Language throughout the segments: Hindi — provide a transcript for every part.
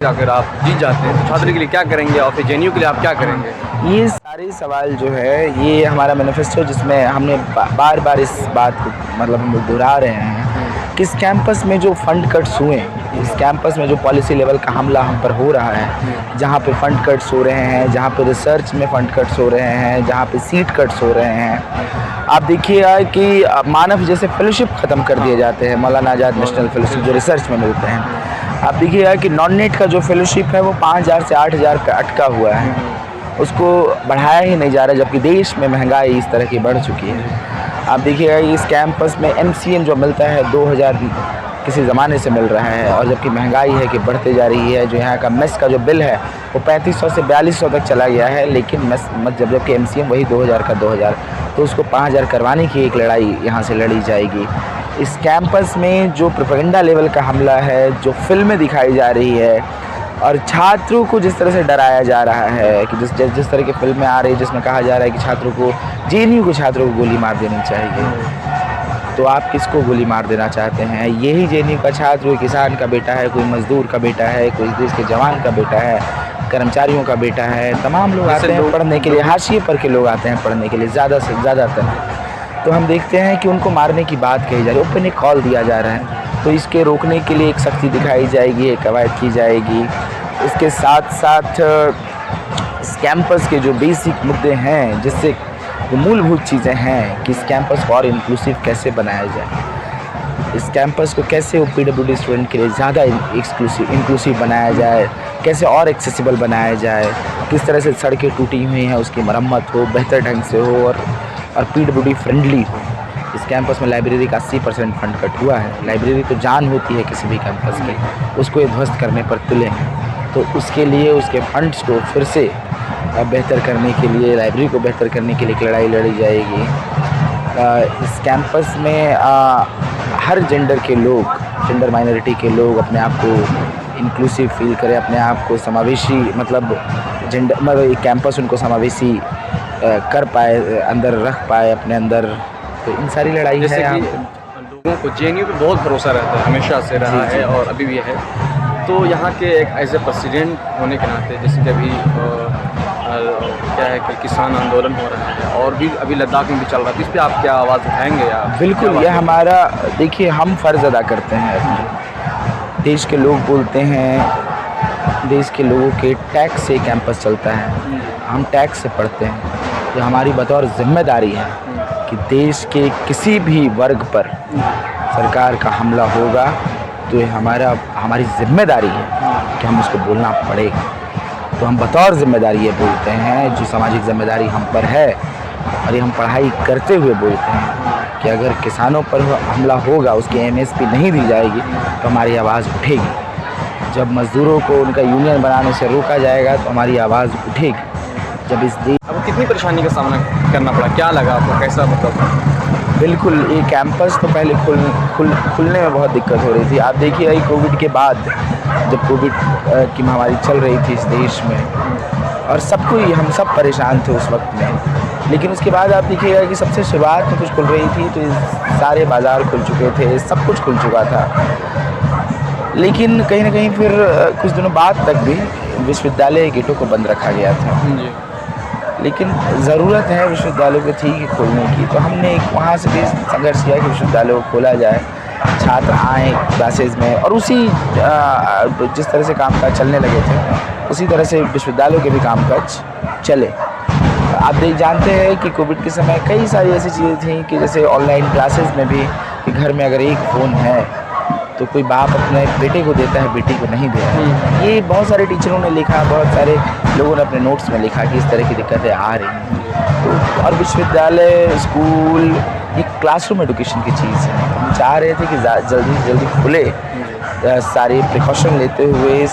अगर आप जीत जाते हैं तो छात्र के लिए क्या करेंगे और फिर जेएनयू के लिए आप क्या करेंगे? ये सारे सवाल जो है ये हमारा मैनिफेस्टो जिसमें हमने बार बार इस बात को मतलब हम लोग दोहरा रहे हैं कि इस कैंपस में जो फंड कट्स हुए, इस कैंपस में जो पॉलिसी लेवल का हमला हम पर हो रहा है, जहाँ पे फंड कट्स हो रहे हैं, जहाँ पे रिसर्च में फंड कट्स हो रहे हैं, जहाँ पे सीट कट्स हो रहे हैं, आप देखिएगा कि मानव जैसे फेलोशिप ख़त्म कर दिए जाते हैं, मौलाना आज़ाद नेशनल फेलोशिप जो रिसर्च में मिलते हैं। आप देखिएगा कि नॉन नेट का जो फेलोशिप है वो 5,000 से 8,000 पे अटका हुआ है, उसको बढ़ाया ही नहीं जा रहा, जबकि देश में महंगाई इस तरह की बढ़ चुकी है। आप देखिएगा इस कैंपस में MCN जो मिलता है 2,000 किसी ज़माने से मिल रहा है, और जबकि महंगाई है कि बढ़ते जा रही है। जो यहाँ का मेस का जो बिल है वो 3,500 से 4,200 तक चला गया है, लेकिन मेस जबकि MCM वही 2,000 का 2,000, तो उसको 5,000 करवाने की एक लड़ाई यहाँ से लड़ी जाएगी। इस कैंपस में जो प्रोपेगेंडा लेवल का हमला है, जो फिल्में दिखाई जा रही है और छात्रों को जिस तरह से डराया जा रहा है कि जिस तरह की फिल्में आ रही है जिसमें कहा जा रहा है कि छात्रों को जेएनयू के छात्रों को गोली मार देनी चाहिए, तो आप किसको गोली मार देना चाहते हैं? यही जेएनयू का छात्र कोई किसान का बेटा है, कोई मजदूर का बेटा है, कोई देश के जवान का बेटा है, कर्मचारियों का बेटा है। तमाम लोग आते हैं पढ़ने के लिए, हाशिए पर के लोग आते हैं पढ़ने के लिए ज़्यादा से ज़्यादातर। तो हम देखते हैं कि उनको मारने की बात कही जा रही है, ओपन एक कॉल दिया जा रहा है, तो इसके रोकने के लिए एक सख्ती दिखाई जाएगी, एक कवायद की जाएगी। इसके साथ साथ इस कैंपस के जो बेसिक मुद्दे हैं, जिससे जो मूलभूत चीज़ें हैं कि इस कैंपस को और इंक्लूसिव कैसे बनाया जाए, इस कैंपस को कैसे वो PWD स्टूडेंट के लिए ज़्यादा इंक्लूसिव बनाया जाए, कैसे और एक्सेसिबल बनाया जाए, किस तरह से सड़कें टूटी हुई हैं उसकी मरम्मत हो, बेहतर ढंग से हो और PWD फ्रेंडली हो। इस कैंपस में लाइब्रेरी का 80% फंड कट हुआ है। लाइब्रेरी तो जान होती है किसी भी कैंपस की, उसको ध्वस्त करने पर तुले हैं। तो उसके लिए उसके फंड्स को फिर से बेहतर करने के लिए, लाइब्रेरी को बेहतर करने के लिए एक लड़ाई लड़ी जाएगी। इस कैंपस में हर जेंडर के लोग, जेंडर माइनॉरिटी के लोग अपने आप को इंक्लूसिव फील करें, अपने आप को समावेशी मतलब एक कैंपस उनको समावेशी कर पाए, अंदर रख पाए अपने अंदर। तो इन सारी लड़ाई जैसे है। कि लोगों को जेएनयू पे बहुत भरोसा रहता है, हमेशा से रहा है और अभी भी है। तो यहाँ के एक एज ए प्रेसिडेंट होने के नाते, जैसे कि अभी क्या है कि किसान आंदोलन हो रहा है और भी अभी लद्दाख में भी चल रहा है, तो इस पर आप क्या आवाज़ उठाएंगे? या बिल्कुल, ये हमारा देखिए हम फ़र्ज़ अदा करते हैं। देश के लोग बोलते हैं, देश के लोगों के टैक्स से कैंपस चलता है, हम टैक्स से पढ़ते हैं। तो हमारी बतौर जिम्मेदारी है कि देश के किसी भी वर्ग पर सरकार का हमला होगा तो ये हमारी जिम्मेदारी है कि हम उसको बोलना पड़ेगा। तो हम बतौर जिम्मेदारी ये बोलते हैं, जो सामाजिक जिम्मेदारी हम पर है, और ये हम पढ़ाई करते हुए बोलते हैं कि अगर किसानों पर हमला होगा, उसकी MSP नहीं दी जाएगी तो हमारी आवाज़ उठेगी। जब मज़दूरों को उनका यूनियन बनाने से रोका जाएगा तो हमारी आवाज़ उठेगी। जब इस देश अब कितनी परेशानी का सामना करना पड़ा, क्या लगा आपको, कैसा मतलब? बिल्कुल, ये कैंपस तो पहले खुलने में बहुत दिक्कत हो रही थी। आप देखिए कोविड के बाद, जब कोविड की महामारी चल रही थी इस देश में और हम सब परेशान थे उस वक्त में, लेकिन उसके बाद आप देखिएगा कि सबसे शुरुआत में कुछ खुल रही थी तो सारे बाज़ार खुल चुके थे, सब कुछ खुल चुका था। लेकिन कहीं ना कहीं फिर कुछ दिनों बाद तक भी विश्वविद्यालय गेटों को बंद रखा गया था। लेकिन ज़रूरत है विश्वविद्यालयों को ठीक खोलने की, तो हमने वहाँ से भी संघर्ष किया कि विश्वविद्यालयों को खोला जाए, छात्र आएँ क्लासेज में, और उसी जिस तरह से कामकाज चलने लगे थे उसी तरह से विश्वविद्यालयों के भी कामकाज चले। आप जानते हैं कि कोविड के समय कई सारी ऐसी चीज़ें थी कि जैसे ऑनलाइन क्लासेज में भी कि घर में अगर एक फ़ोन है तो कोई बाप अपने बेटे को देता है, बेटी को नहीं देता। ये बहुत सारे टीचरों ने लिखा, बहुत सारे लोगों ने अपने नोट्स में लिखा कि इस तरह की दिक्कतें आ रही हैं। तो और विश्वविद्यालय, स्कूल, ये क्लासरूम एजुकेशन की चीज़ है। हम चाह रहे थे कि जल्दी से जल्दी खुले, सारे प्रिकॉशन लेते हुए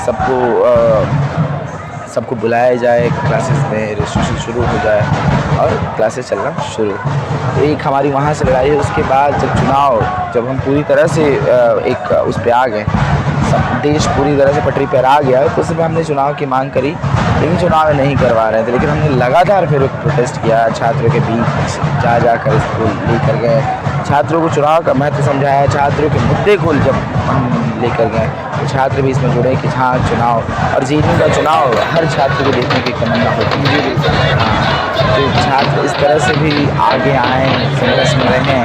सबको बुलाया जाए, क्लासेस में रजिस्ट्रेशन शुरू हो जाए और क्लासेस चलना शुरू। एक हमारी वहाँ से लड़ाई है। उसके बाद जब हम पूरी तरह से एक उस पे आ गए, सब देश पूरी तरह से पटरी पर आ गया, तो उस समय हमने चुनाव की मांग करी, लेकिन चुनाव नहीं करवा रहे थे। लेकिन हमने लगातार फिर प्रोटेस्ट किया, छात्रों के बीच जाकर इसको लेकर गए, छात्रों को चुनाव का महत्व समझाया, छात्रों के मुद्दे को जब हम लेकर गए तो छात्र भी इसमें जुड़े कि हाँ चुनाव और जेएनयू का चुनाव हर छात्र को देखने की तमन्ना होती है। हाँ, तो छात्र इस तरह से भी आगे आए, संघर्ष में रहें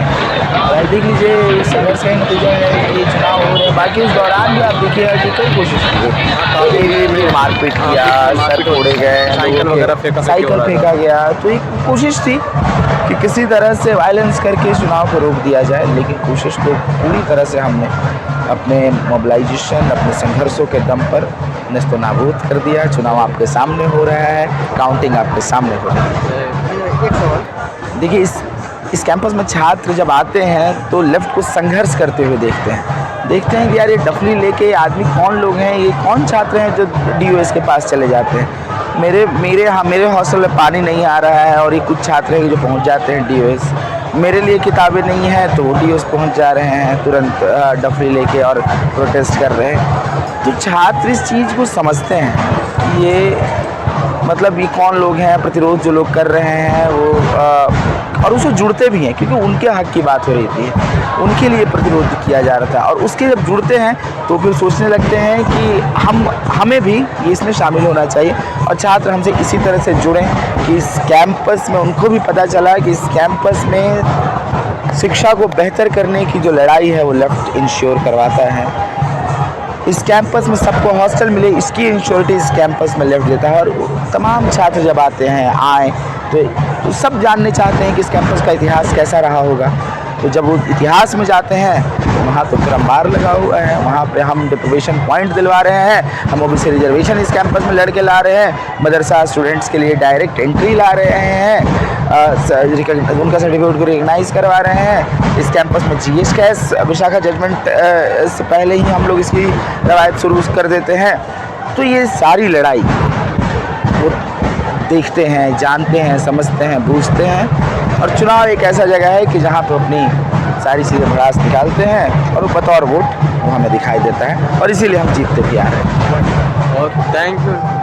और देख लीजिए संघर्ष का नतीजा है कि ये चुनाव हो रहे हैं। बाकी उस दौरान भी आप देखिएगा कि कई कोशिश की, मारपीट किया, सर तोड़े गए, साइकिल वगैरह फेंका गया। तो एक कोशिश थी कि किसी तरह से वायलेंस करके चुनाव को रोक दिया जाए, लेकिन कोशिश को पूरी तरह से हमने अपने मोबिलाइजेशन, अपने संघर्षों के दम पर नस्तो नाबूद कर दिया। चुनाव आपके सामने हो रहा है, काउंटिंग आपके सामने हो रहा है। एक सवाल, देखिए इस कैंपस में छात्र जब आते हैं तो लेफ्ट को संघर्ष करते हुए देखते हैं कि यार ये डफली लेके आदमी कौन लोग हैं, ये कौन छात्र हैं जो डीओएस के पास चले जाते हैं। मेरे हॉस्टल में पानी नहीं आ रहा है और ये कुछ छात्र हैं जो पहुंच जाते हैं डीओएस। मेरे लिए किताबें नहीं हैं तो वो डीओएस पहुंच जा रहे हैं तुरंत डफली लेके और प्रोटेस्ट कर रहे हैं। तो छात्र इस चीज़ को समझते हैं कि ये मतलब ये कौन लोग हैं, प्रतिरोध जो लोग कर रहे हैं वो और उससे जुड़ते भी हैं क्योंकि उनके हक की बात हो रही थी, उनके लिए प्रतिरोध किया जा रहा था। और उसके जब जुड़ते हैं तो फिर सोचने लगते हैं कि हमें भी ये इसमें शामिल होना चाहिए और छात्र हमसे इसी तरह से जुड़ें कि इस कैंपस में उनको भी पता चला कि इस कैंपस में शिक्षा को बेहतर करने की जो लड़ाई है वो लेफ्ट इंश्योर करवाता है। इस कैंपस में सबको हॉस्टल मिले इसकी इंश्योरिटी इस कैंपस में लेफ्ट देता है। और तमाम छात्र जब आए तो सब जानने चाहते हैं कि इस कैंपस का इतिहास कैसा रहा होगा। तो जब वो इतिहास में जाते हैं तो वहाँ तो क्रमवार लगा हुआ है, वहाँ पे हम डिप्रोवेशन पॉइंट दिलवा रहे हैं, हम ओबीसी रिजर्वेशन इस कैंपस में लड़के ला रहे हैं, मदरसा स्टूडेंट्स के लिए डायरेक्ट एंट्री ला रहे हैं, उनका सर्टिफिकेट को रिकग्नाइज़ करवा रहे हैं। इस कैंपस में जीएस कैस विशाखा जजमेंट से पहले ही हम लोग इसकी रवायत शुरू कर देते हैं। तो ये सारी लड़ाई वो देखते हैं, जानते हैं, समझते हैं, बूझते हैं। और चुनाव एक ऐसा जगह है कि जहाँ पर अपनी सारी चीज़ें भड़ास निकालते हैं और वो बतौर वोट वो हमें दिखाई देता है और इसीलिए हम जीतते भी आ रहे हैं। और थैंक यू।